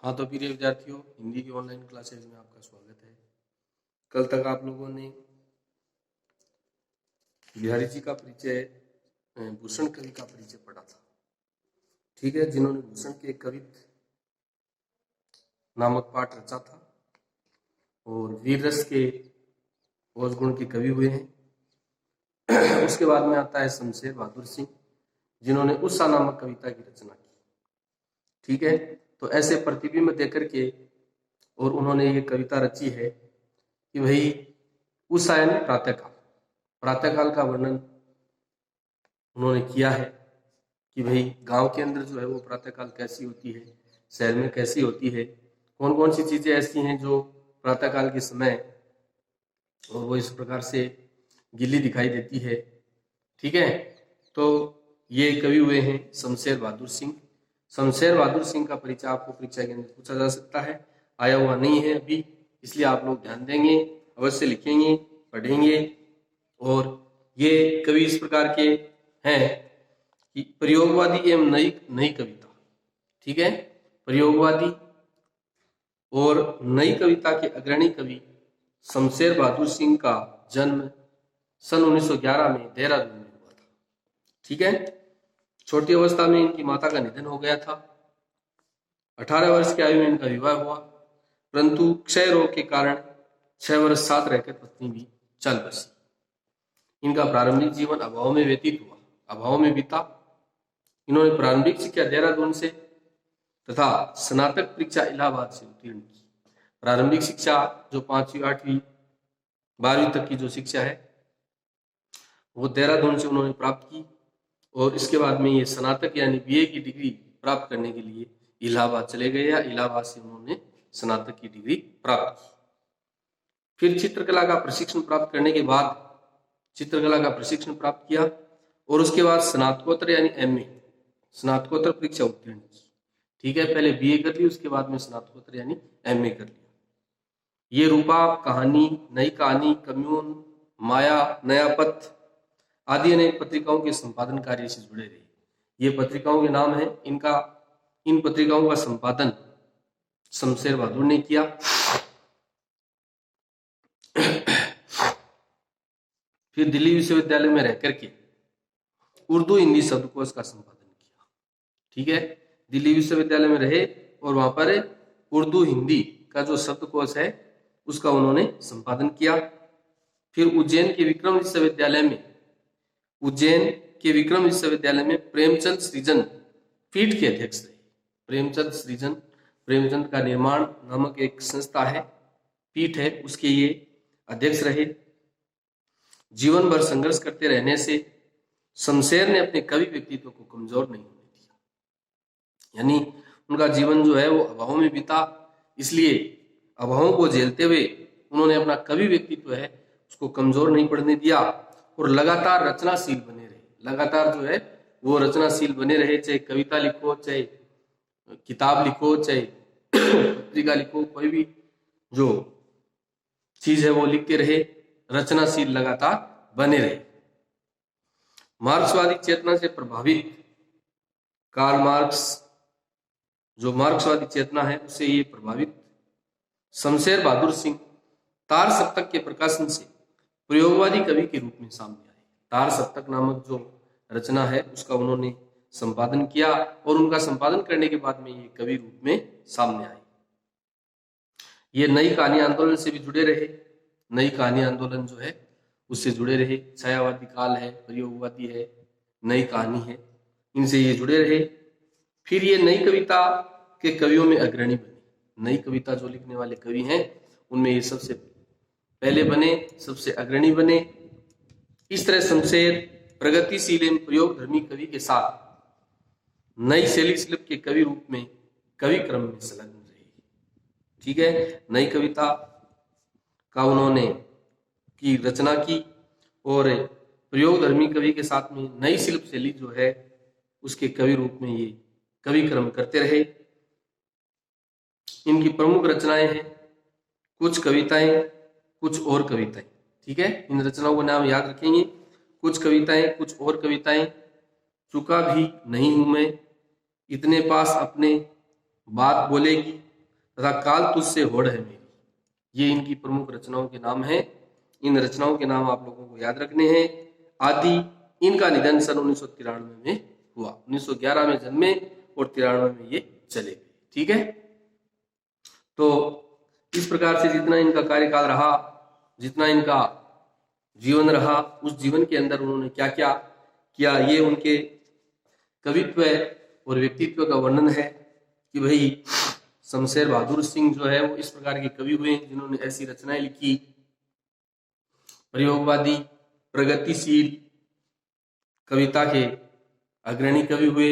हाँ तो प्रिय विद्यार्थियों, हिंदी की ऑनलाइन क्लासेज में आपका स्वागत है। कल तक आप लोगों ने बिहारी जी का परिचय, भूषण कवि का परिचय पढ़ा था। ठीक है, जिन्होंने भूषण के कवित्त नामक पाठ रचा था और वीर रस के ओज गुण के कवि हुए हैं। उसके बाद में आता है शमशेर बहादुर सिंह, जिन्होंने उषा नामक कविता की रचना की। ठीक है, तो ऐसे प्रतिबिंब देकर के और उन्होंने ये कविता रची है कि भाई उषा यानी प्रातःकाल का वर्णन उन्होंने किया है कि भाई गांव के अंदर जो है वो प्रातःकाल कैसी होती है, शहर में कैसी होती है, कौन कौन सी चीजें ऐसी हैं जो प्रातःकाल के समय और वो इस प्रकार से गिल्ली दिखाई देती है। ठीक है, तो ये कवि हुए हैं शमशेर बहादुर सिंह। शमशेर बहादुर सिंह का परिचय आपको परीक्षा के अंदर पूछा जा सकता है, आया हुआ नहीं है अभी, इसलिए आप लोग ध्यान देंगे, अवश्य लिखेंगे, पढ़ेंगे। और ये कवि इस प्रकार के हैं कि प्रयोगवादी एवं नई कविता। ठीक है, प्रयोगवादी और नई कविता के अग्रणी कवि शमशेर बहादुर सिंह का जन्म सन 1911 में देहरादून में हुआ था। ठीक है, छोटी अवस्था में इनकी माता का निधन हो गया था। 18 वर्ष की आयु में इनका विवाह हुआ, परंतु क्षय रोग के कारण 6 वर्ष साथ रहकर पत्नी भी चल बसी। इनका प्रारंभिक जीवन अभाव में व्यतीत हुआ, अभाव में बीता। इन्होंने प्रारंभिक शिक्षा देहरादून से तथा स्नातक परीक्षा इलाहाबाद से उत्तीर्ण की। प्रारंभिक शिक्षा जो 5वीं 8वीं 12वीं तक की जो शिक्षा है वो देहरादून से उन्होंने प्राप्त की और इसके बाद में ये स्नातक यानी बीए की डिग्री प्राप्त करने के लिए इलाहाबाद चले गए या इलाहाबाद से उन्होंने स्नातक की डिग्री प्राप्त की। फिर चित्रकला का प्रशिक्षण प्राप्त करने के बाद चित्रकला का प्रशिक्षण प्राप्त किया और उसके बाद स्नातकोत्तर यानी एमए स्नातकोत्तर परीक्षा उत्तीर्ण की। ठीक है, पहले बीए कर ली, उसके बाद में स्नातकोत्तर यानी एमए कर लिया। ये रूपाप, कहानी, नई कहानी, कम्यून, माया, नया पथ आदि अनेक पत्रिकाओं के संपादन कार्य से जुड़े रहे। ये पत्रिकाओं के नाम है, इन पत्रिकाओं का संपादन शमशेर बहादुर ने किया। फिर दिल्ली विश्वविद्यालय में रहकर के उर्दू हिंदी शब्दकोश का संपादन किया। ठीक है, दिल्ली विश्वविद्यालय में रहे और वहां पर उर्दू हिंदी का जो शब्दकोश है उसका उन्होंने संपादन किया। फिर उज्जैन के विक्रम विश्वविद्यालय में प्रेमचंद सृजन पीठ के अध्यक्ष रहे। प्रेमचंद का निर्माण नामक एक संस्था है, पीठ है, उसके ये अध्यक्ष रहे। जीवन भर संघर्ष करते रहने से शमशेर ने अपने कवि व्यक्तित्व को कमजोर नहीं होने दिया, यानी उनका जीवन जो है वो अभाव में बीता, इसलिए अभावों को झेलते हुए उन्होंने अपना कवि व्यक्तित्व है उसको कमजोर नहीं पड़ने दिया और लगातार रचनाशील बने रहे। लगातार जो है वो रचनाशील बने रहे, चाहे कविता लिखो, चाहे किताब लिखो, चाहे पत्रिका लिखो, कोई भी जो चीज है वो लिखते रहे, रचनाशील लगातार बने रहे। मार्क्सवादी चेतना से प्रभावित कार्ल मार्क्स, जो मार्क्सवादी चेतना है उससे ये प्रभावित शमशेर बहादुर सिंह तार सप्तक के प्रकाशन से प्रयोगवादी कवि के रूप में सामने आए। तार सप्तक नामक जो रचना है उसका उन्होंने संपादन किया और उनका संपादन करने के बाद में ये कवि रूप में सामने आए। ये नई कहानी आंदोलन से भी जुड़े रहे, नई कहानी आंदोलन जो है उससे जुड़े रहे। छायावादी काल है, प्रयोगवादी है, नई कहानी है, इनसे ये जुड़े रहे। फिर ये नई कविता के कवियों में अग्रणी बने। नई कविता जो लिखने वाले कवि हैं उनमें ये सबसे पहले बने, सबसे अग्रणी बने। इस तरह शमशेर प्रगतिशील एवं प्रयोगधर्मी कवि के साथ नई शैली शिल्प के कवि रूप में कवि क्रम में संलग्न रहे। ठीक है, नई कविता का उन्होंने की रचना की और प्रयोगधर्मी कवि के साथ में नई शिल्प शैली जो है उसके कवि रूप में ये कवि क्रम करते रहे। इनकी प्रमुख रचनाएं हैं कुछ कविताएं, कुछ और कविताएं। ठीक है, इन रचनाओं को नाम याद रखेंगे, कुछ कविताएं, कुछ और कविताएं। चुका भी नहीं हूं मैं, इतने पास अपने बात बोलेगी, तथा काल तुझसे होड़ है मेरी। ये इनकी प्रमुख रचनाओं के नाम हैं। इन रचनाओं के नाम आप लोगों को याद रखने हैं। आदि, इनका निधन सन 1993 में हुआ। 1911 में जन्मे और 93 में ये चले गए। ठीक है, तो इस प्रकार से जितना इनका कार्यकाल रहा, जितना इनका जीवन रहा, उस जीवन के अंदर उन्होंने क्या क्या किया, ये उनके कवित्व और व्यक्तित्व का वर्णन है कि भाई शमशेर बहादुर सिंह जो है वो इस प्रकार के कवि हुए जिन्होंने ऐसी रचनाएं लिखी। प्रयोगवादी, प्रगतिशील कविता के अग्रणी कवि हुए।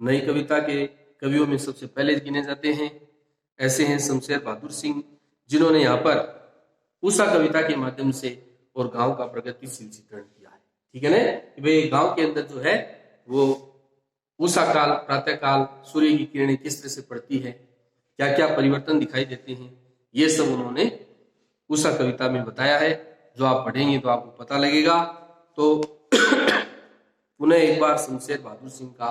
नई कविता के कवियों में सबसे पहले गिने जाते हैं। ऐसे हैं शमशेर बहादुर सिंह, जिन्होंने यहाँ पर उषा कविता के माध्यम से और गांव का प्रगतिशील चित्रण किया है। ठीक है ना, कि भाई गांव के अंदर जो है वो उषा काल, प्रातः काल सूर्य की किरणें किस तरह से पड़ती है, क्या क्या परिवर्तन दिखाई देते हैं, ये सब उन्होंने उषा कविता में बताया है। जो आप पढ़ेंगे तो आपको पता लगेगा। तो पुनः एक बार शमशेर बहादुर सिंह का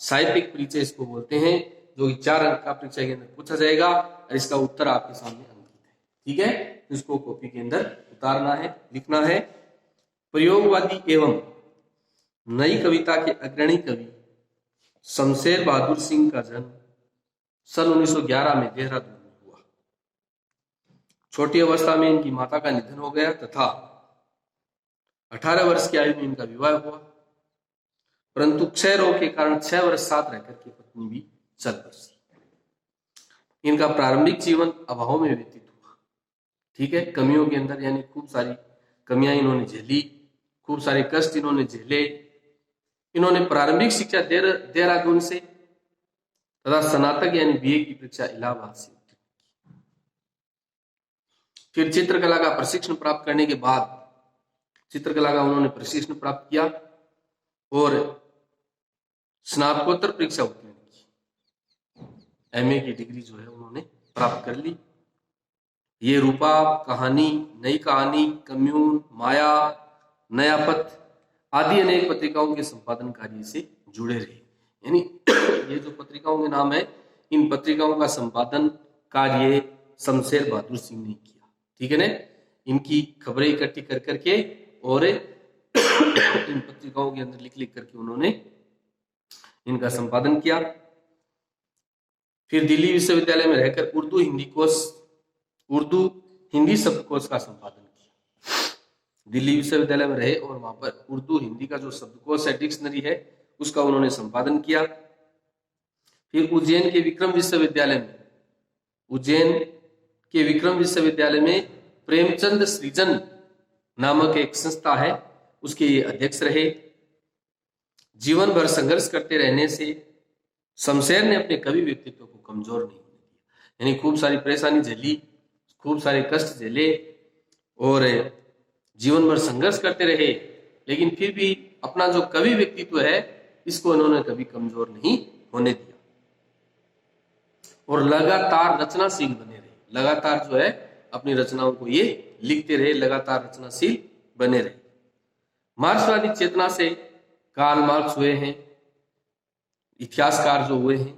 साहित्यिक परिचय इसको बोलते हैं, जो कि 4 अंक का परीक्षा के अंदर पूछा जाएगा और इसका उत्तर आपके सामने अंकित है। ठीक है, इसको कॉपी के अंदर उतारना है, लिखना है। प्रयोगवादी एवं नई कविता के अग्रणी कवि शमशेर बहादुर सिंह का जन्म सन 1911 में देहरादून में हुआ। छोटी अवस्था में इनकी माता का निधन हो गया तथा 18 वर्ष की आयु में इनका विवाह हुआ, परंतु क्षय रोग के कारण 6 वर्ष साथ रहकर के पत्नी भी चल बसी। इनका प्रारंभिक जीवन अभाव में व्यतीत हुआ। ठीक है, कमियों के अंदर, यानी खूब सारी कमियां इन्होंने झेली, खूब सारे कष्ट इन्होंने झेले। इन्होंने प्रारंभिक शिक्षा देहरादून से तथा स्नातक यानी बीए की परीक्षा इलाहाबाद से की। फिर चित्रकला का प्रशिक्षण प्राप्त करने के बाद चित्रकला का उन्होंने प्रशिक्षण प्राप्त किया और स्नातकोत्तर परीक्षा उत्तीर्ण की। एमए की डिग्री जो है उन्होंने प्राप्त कर ली। ये रूपा, कहानी, नई कहानी, कम्यून, माया, नया पथ आदि अनेक पत्रिकाओं के संपादन कार्य से जुड़े रहे। यानी ये जो पत्रिकाओं के नाम है, इन पत्रिकाओं का संपादन कार्य शमशेर बहादुर सिंह ने किया। ठीक है ना, इनकी खबरें इकट्ठी कर करके और इन पत्रिकाओं के अंदर लिख लिख करके उन्होंने इनका संपादन किया। फिर दिल्ली विश्वविद्यालय में रहकर उर्दू हिंदी शब्दकोश का संपादन किया। दिल्ली विश्वविद्यालय में रहे और वहां पर उर्दू हिंदी का जो शब्दकोश है, डिक्शनरी है, उसका उन्होंने संपादन किया। फिर उज्जैन के विक्रम विश्वविद्यालय में प्रेमचंद सृजन नामक एक संस्था है, उसके ये अध्यक्ष रहे। जीवन भर संघर्ष करते रहने से शमशेर ने अपने कवि व्यक्तित्व को कमजोर नहीं होने दिया। यानी खूब सारी परेशानी झेली, खूब सारे कष्ट झेले और जीवन भर संघर्ष करते रहे, लेकिन फिर भी अपना जो कवि व्यक्तित्व है इसको इन्होंने कभी कमजोर नहीं होने दिया और लगातार रचनाशील बने रहे। लगातार जो है अपनी रचनाओं को ये लिखते रहे, लगातार रचनाशील बने रहे। मार्क्सवादी चेतना से कार्ल मार्क्स हुए हैं, इतिहासकार जो हुए हैं।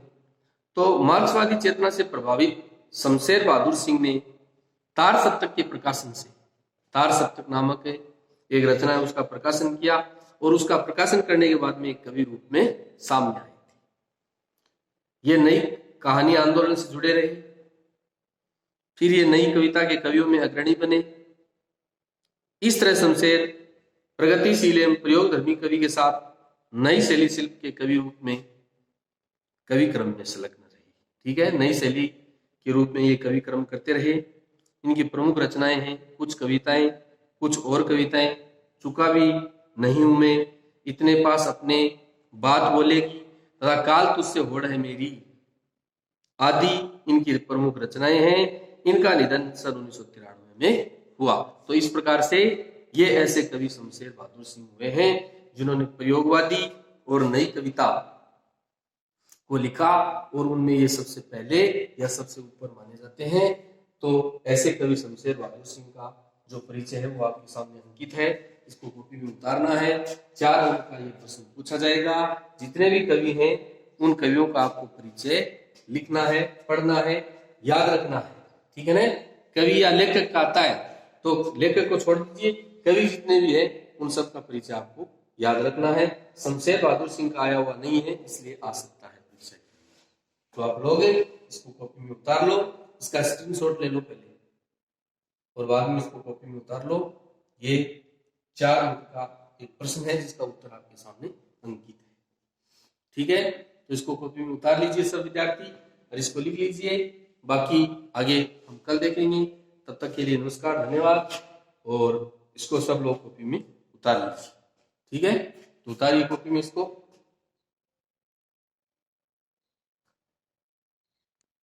तो मार्क्सवादी चेतना से प्रभावित शमशेर बहादुर सिंह ने तार सप्तक के प्रकाशन से, तार सप्तक नामक एक रचना है, उसका प्रकाशन किया और उसका प्रकाशन करने के बाद में एक कवि रूप में सामने आए थे। ये नई कहानी आंदोलन से जुड़े रहे। फिर ये नई कविता के कवियों में अग्रणी बने। इस तरह शमशेर प्रगतिशील एवं प्रयोगधर्मी कवि के साथ नई शैली शिल्प के कवि रूप में कवि क्रम में संलग्न रहे। ठीक है, नई शैली के रूप में ये कवि क्रम करते रहे। इनकी प्रमुख रचनाएं हैं कुछ कविताएं, कुछ और कविताएं, चुका भी नहीं हूं मैं, इतने पास अपने, बात बोलेगी तथा काल तुझसे होड़ है मेरी आदि इनकी प्रमुख रचनाएं हैं। इनका निधन सन 1993 में हुआ। तो इस प्रकार से ये ऐसे कवि शमशेर बहादुर सिंह हुए हैं जिन्होंने प्रयोगवादी और नई कविता को लिखा और उनमें ये सबसे पहले या सबसे ऊपर माने जाते हैं। तो ऐसे कवि शमशेर बहादुर सिंह का जो परिचय है वो आपके सामने अंकित है, इसको कॉपी में उतारना है। 4 अंक का ये प्रश्न पूछा जाएगा। जितने भी कवि हैं उन कवियों का आपको परिचय लिखना है, पढ़ना है, याद रखना है, ठीक है ना। कवि या लेखक का आता है तो लेखक को छोड़ दीजिए, कवि जितने भी है उन सब का परिचय आपको याद रखना है। शमशेर बहादुर सिंह का आया हुआ नहीं है, इसलिए आ सकता है परिचय। तो आप लोग इसको कॉपी में उतार लो, इसका स्क्रीनशॉट ले लो पहले और बाद में इसको कॉपी में उतार लो। ये 4 अंक का एक प्रश्न है जिसका उत्तर आपके सामने अंकित है, ठीक है। तो इसको कॉपी में उतार लीजिए सब विद्यार्थी और इसको लिख लीजिए। बाकी आगे हम कल देखेंगे, तब तक के लिए नमस्कार, धन्यवाद। और इसको सब लोग कॉपी में उतार लीजिए, ठीक है। तो उतारिए कॉपी में इसको।